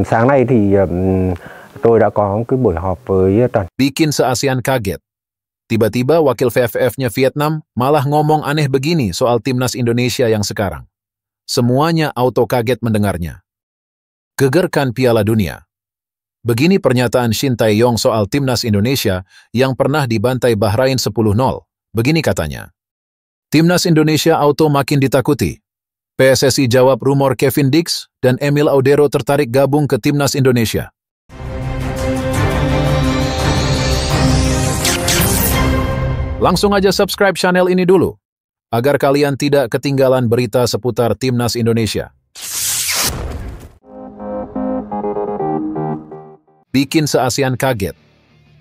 Sáng nay thì tôi đã có cái buổi họp với toàn. Bikin se-ASEAN kaget. Tiba-tiba wakil VFF-nya Vietnam malah ngomong aneh begini soal timnas Indonesia yang sekarang. Semuanya auto kaget mendengarnya. Gegerkan Piala Dunia. Begini pernyataan Shin Tae-yong soal timnas Indonesia yang pernah dibantai Bahrain 10-0. Begini katanya. Timnas Indonesia auto makin ditakuti. PSSI jawab rumor Kevin Dix dan Emil Audero tertarik gabung ke timnas Indonesia. Langsung aja subscribe channel ini dulu, agar kalian tidak ketinggalan berita seputar timnas Indonesia. Bikin se-ASEAN kaget.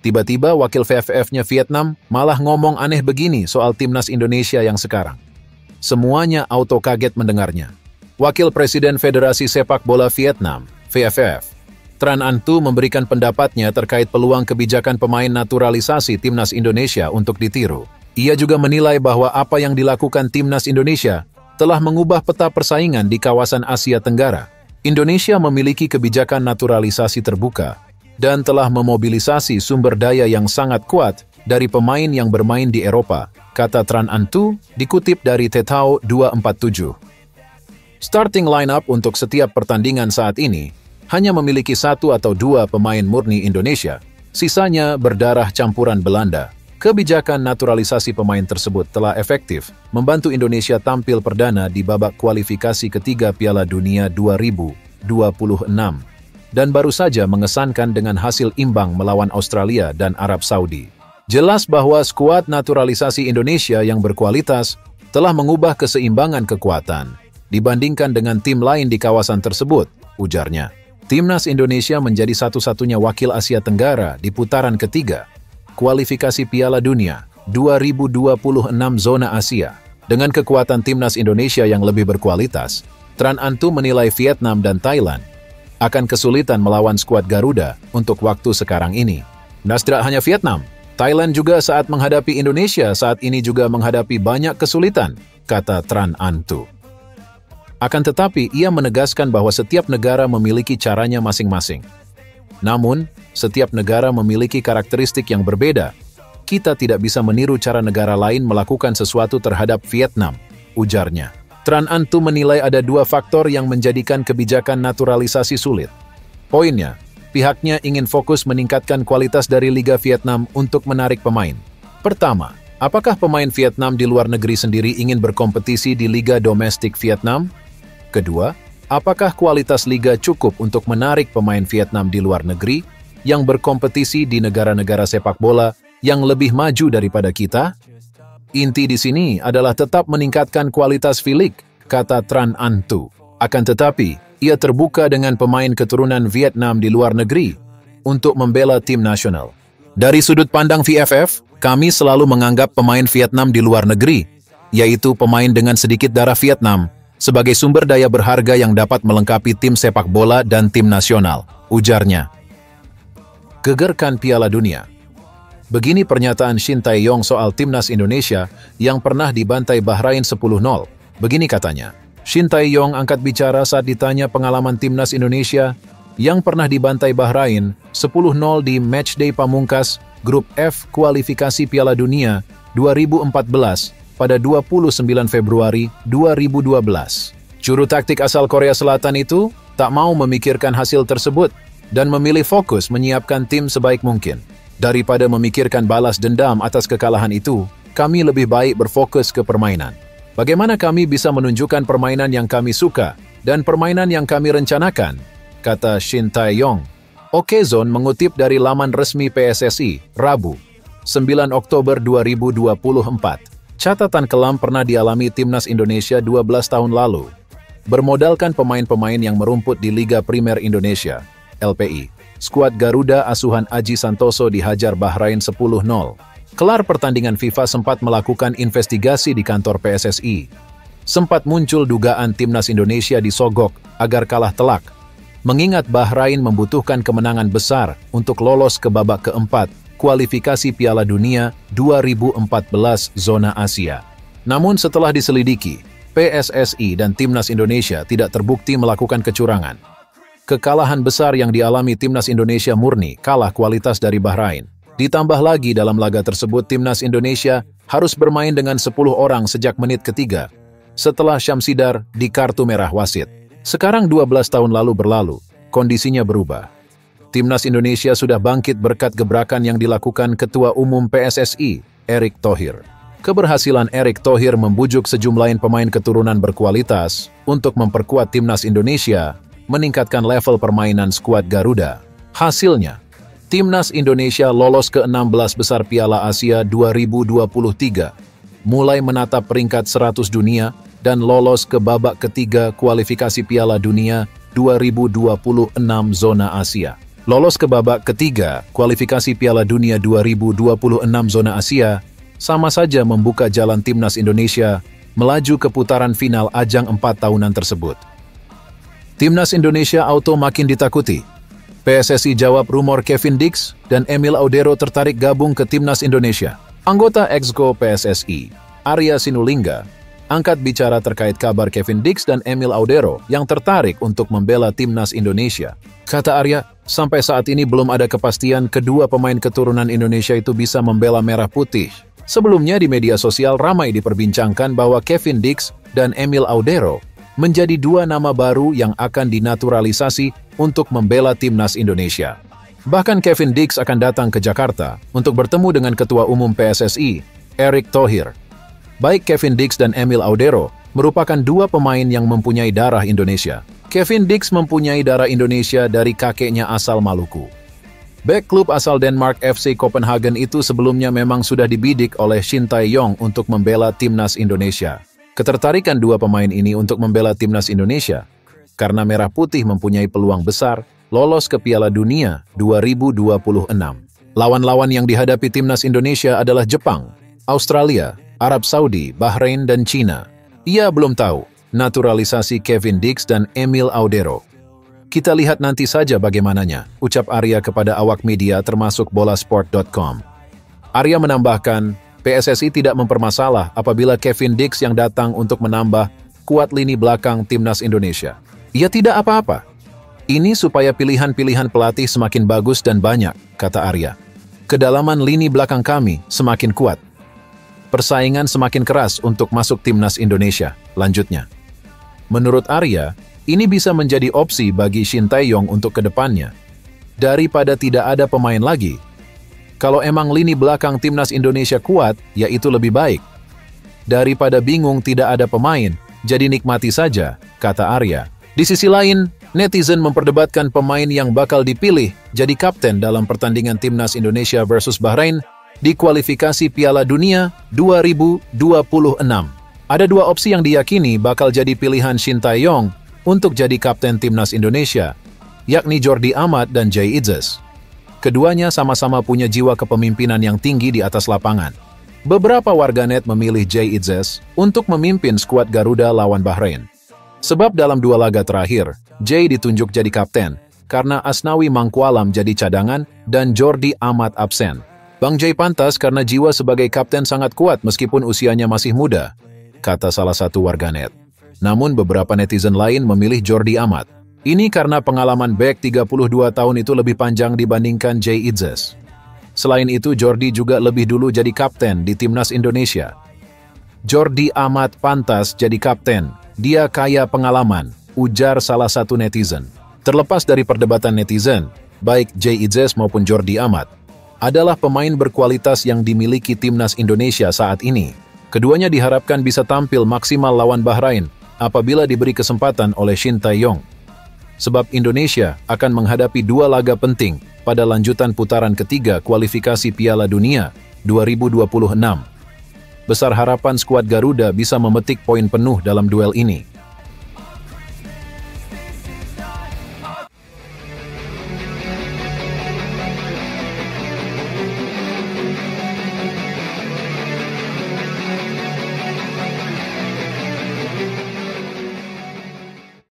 Tiba-tiba wakil VFF-nya Vietnam malah ngomong aneh begini soal timnas Indonesia yang sekarang. Semuanya auto kaget mendengarnya. Wakil Presiden Federasi Sepak Bola Vietnam, VFF, Tran Anh Tu memberikan pendapatnya terkait peluang kebijakan pemain naturalisasi timnas Indonesia untuk ditiru. Ia juga menilai bahwa apa yang dilakukan timnas Indonesia telah mengubah peta persaingan di kawasan Asia Tenggara. Indonesia memiliki kebijakan naturalisasi terbuka dan telah memobilisasi sumber daya yang sangat kuat dari pemain yang bermain di Eropa, kata Tran Anh Tu, dikutip dari Tetao 247. Starting lineup untuk setiap pertandingan saat ini hanya memiliki 1 atau 2 pemain murni Indonesia, sisanya berdarah campuran Belanda. Kebijakan naturalisasi pemain tersebut telah efektif membantu Indonesia tampil perdana di babak kualifikasi ketiga Piala Dunia 2026 dan baru saja mengesankan dengan hasil imbang melawan Australia dan Arab Saudi. Jelas bahwa skuad naturalisasi Indonesia yang berkualitas telah mengubah keseimbangan kekuatan dibandingkan dengan tim lain di kawasan tersebut, ujarnya. Timnas Indonesia menjadi satu-satunya wakil Asia Tenggara di putaran ketiga kualifikasi Piala Dunia 2026 zona Asia. Dengan kekuatan timnas Indonesia yang lebih berkualitas, Tran Anh Tu menilai Vietnam dan Thailand akan kesulitan melawan skuad Garuda untuk waktu sekarang ini. Dan tidak hanya Vietnam, Thailand juga saat menghadapi Indonesia saat ini juga menghadapi banyak kesulitan, kata Tran Anh Tu. Akan tetapi, ia menegaskan bahwa setiap negara memiliki caranya masing-masing. Namun, setiap negara memiliki karakteristik yang berbeda. Kita tidak bisa meniru cara negara lain melakukan sesuatu terhadap Vietnam, ujarnya. Tran Anh Tu menilai ada 2 faktor yang menjadikan kebijakan naturalisasi sulit. Poinnya, pihaknya ingin fokus meningkatkan kualitas dari Liga Vietnam untuk menarik pemain. Pertama, apakah pemain Vietnam di luar negeri sendiri ingin berkompetisi di Liga Domestik Vietnam? Kedua, apakah kualitas Liga cukup untuk menarik pemain Vietnam di luar negeri yang berkompetisi di negara-negara sepak bola yang lebih maju daripada kita? Inti di sini adalah tetap meningkatkan kualitas V-League, kata Tran Anh Tu. Akan tetapi, ia terbuka dengan pemain keturunan Vietnam di luar negeri untuk membela tim nasional. Dari sudut pandang VFF, kami selalu menganggap pemain Vietnam di luar negeri, yaitu pemain dengan sedikit darah Vietnam, sebagai sumber daya berharga yang dapat melengkapi tim sepak bola dan tim nasional, ujarnya. Gegerkan Piala Dunia. Begini pernyataan Shin Tae-yong soal timnas Indonesia yang pernah dibantai Bahrain 10-0. Begini katanya. Shin Tae-yong angkat bicara saat ditanya pengalaman timnas Indonesia yang pernah dibantai Bahrain 10-0 di matchday pamungkas Grup F kualifikasi Piala Dunia 2014 pada 29 Februari 2012. Juru taktik asal Korea Selatan itu tak mau memikirkan hasil tersebut dan memilih fokus menyiapkan tim sebaik mungkin. Daripada memikirkan balas dendam atas kekalahan itu, kami lebih baik berfokus ke permainan. Bagaimana kami bisa menunjukkan permainan yang kami suka dan permainan yang kami rencanakan, kata Shin Tae-yong. Okezone mengutip dari laman resmi PSSI, Rabu, 9 Oktober 2024. Catatan kelam pernah dialami timnas Indonesia 12 tahun lalu. Bermodalkan pemain-pemain yang merumput di Liga Primer Indonesia, LPI. Skuad Garuda asuhan Aji Santoso dihajar Bahrain 10-0. Kelar pertandingan FIFA sempat melakukan investigasi di kantor PSSI. Sempat muncul dugaan timnas Indonesia disogok agar kalah telak, mengingat Bahrain membutuhkan kemenangan besar untuk lolos ke babak keempat kualifikasi Piala Dunia 2014 zona Asia. Namun setelah diselidiki, PSSI dan timnas Indonesia tidak terbukti melakukan kecurangan. Kekalahan besar yang dialami timnas Indonesia murni kalah kualitas dari Bahrain. Ditambah lagi dalam laga tersebut timnas Indonesia harus bermain dengan 10 orang sejak menit ketiga setelah Syamsidar di kartu merah wasit. Sekarang 12 tahun lalu berlalu, kondisinya berubah. Timnas Indonesia sudah bangkit berkat gebrakan yang dilakukan Ketua Umum PSSI, Erick Thohir. Keberhasilan Erick Thohir membujuk sejumlah pemain keturunan berkualitas untuk memperkuat timnas Indonesia, meningkatkan level permainan skuad Garuda. Hasilnya, timnas Indonesia lolos ke 16 besar Piala Asia 2023, mulai menatap peringkat 100 dunia dan lolos ke babak ketiga kualifikasi Piala Dunia 2026 zona Asia. Lolos ke babak ketiga kualifikasi Piala Dunia 2026 zona Asia sama saja membuka jalan timnas Indonesia melaju ke putaran final ajang 4 tahunan tersebut. Timnas Indonesia auto makin ditakuti. PSSI jawab rumor Kevin Dix dan Emil Audero tertarik gabung ke timnas Indonesia. Anggota Exco PSSI, Arya Sinulinga, angkat bicara terkait kabar Kevin Dix dan Emil Audero yang tertarik untuk membela timnas Indonesia. Kata Arya, sampai saat ini belum ada kepastian kedua pemain keturunan Indonesia itu bisa membela merah putih. Sebelumnya di media sosial ramai diperbincangkan bahwa Kevin Dix dan Emil Audero menjadi dua nama baru yang akan dinaturalisasi untuk membela timnas Indonesia. Bahkan Kevin Dix akan datang ke Jakarta untuk bertemu dengan Ketua Umum PSSI, Erick Thohir. Baik Kevin Dix dan Emil Audero merupakan dua pemain yang mempunyai darah Indonesia. Kevin Dix mempunyai darah Indonesia dari kakeknya asal Maluku. Bek klub asal Denmark FC Copenhagen itu sebelumnya memang sudah dibidik oleh Shin Tae-yong untuk membela timnas Indonesia. Ketertarikan dua pemain ini untuk membela timnas Indonesia karena Merah Putih mempunyai peluang besar lolos ke Piala Dunia 2026. Lawan-lawan yang dihadapi timnas Indonesia adalah Jepang, Australia, Arab Saudi, Bahrain, dan China. Ia belum tahu naturalisasi Kevin Dix dan Emil Audero. Kita lihat nanti saja bagaimananya, ucap Arya kepada awak media termasuk bolasport.com. Arya menambahkan, PSSI tidak mempermasalah apabila Kevin Dix yang datang untuk menambah kuat lini belakang timnas Indonesia. Ia tidak apa-apa. Ini supaya pilihan-pilihan pelatih semakin bagus dan banyak, kata Arya. Kedalaman lini belakang kami semakin kuat. Persaingan semakin keras untuk masuk timnas Indonesia, lanjutnya. Menurut Arya, ini bisa menjadi opsi bagi Shin Tae-yong untuk kedepannya. Daripada tidak ada pemain lagi, kalau emang lini belakang timnas Indonesia kuat, ya itu lebih baik. Daripada bingung tidak ada pemain, jadi nikmati saja, kata Arya. Di sisi lain, netizen memperdebatkan pemain yang bakal dipilih jadi kapten dalam pertandingan timnas Indonesia versus Bahrain di kualifikasi Piala Dunia 2026. Ada dua opsi yang diyakini bakal jadi pilihan Shin Tae-yong untuk jadi kapten timnas Indonesia, yakni Jordi Amat dan Jay Itzes. Keduanya sama-sama punya jiwa kepemimpinan yang tinggi di atas lapangan. Beberapa warganet memilih Jay Itzes untuk memimpin skuad Garuda lawan Bahrain. Sebab dalam dua laga terakhir, Jay ditunjuk jadi kapten, karena Asnawi Mangkualam jadi cadangan dan Jordi Amat absen. Bang Jay pantas karena jiwa sebagai kapten sangat kuat meskipun usianya masih muda, kata salah satu warganet. Namun beberapa netizen lain memilih Jordi Amat. Ini karena pengalaman bek 32 tahun itu lebih panjang dibandingkan Jay Itzes. Selain itu, Jordi juga lebih dulu jadi kapten di timnas Indonesia. Jordi Amat pantas jadi kapten. Dia kaya pengalaman, ujar salah satu netizen. Terlepas dari perdebatan netizen, baik Jay Itzes maupun Jordi Amat adalah pemain berkualitas yang dimiliki timnas Indonesia saat ini. Keduanya diharapkan bisa tampil maksimal lawan Bahrain apabila diberi kesempatan oleh Shin Tae-yong. Sebab Indonesia akan menghadapi dua laga penting pada lanjutan putaran ketiga kualifikasi Piala Dunia 2026. Besar harapan skuad Garuda bisa memetik poin penuh dalam duel ini.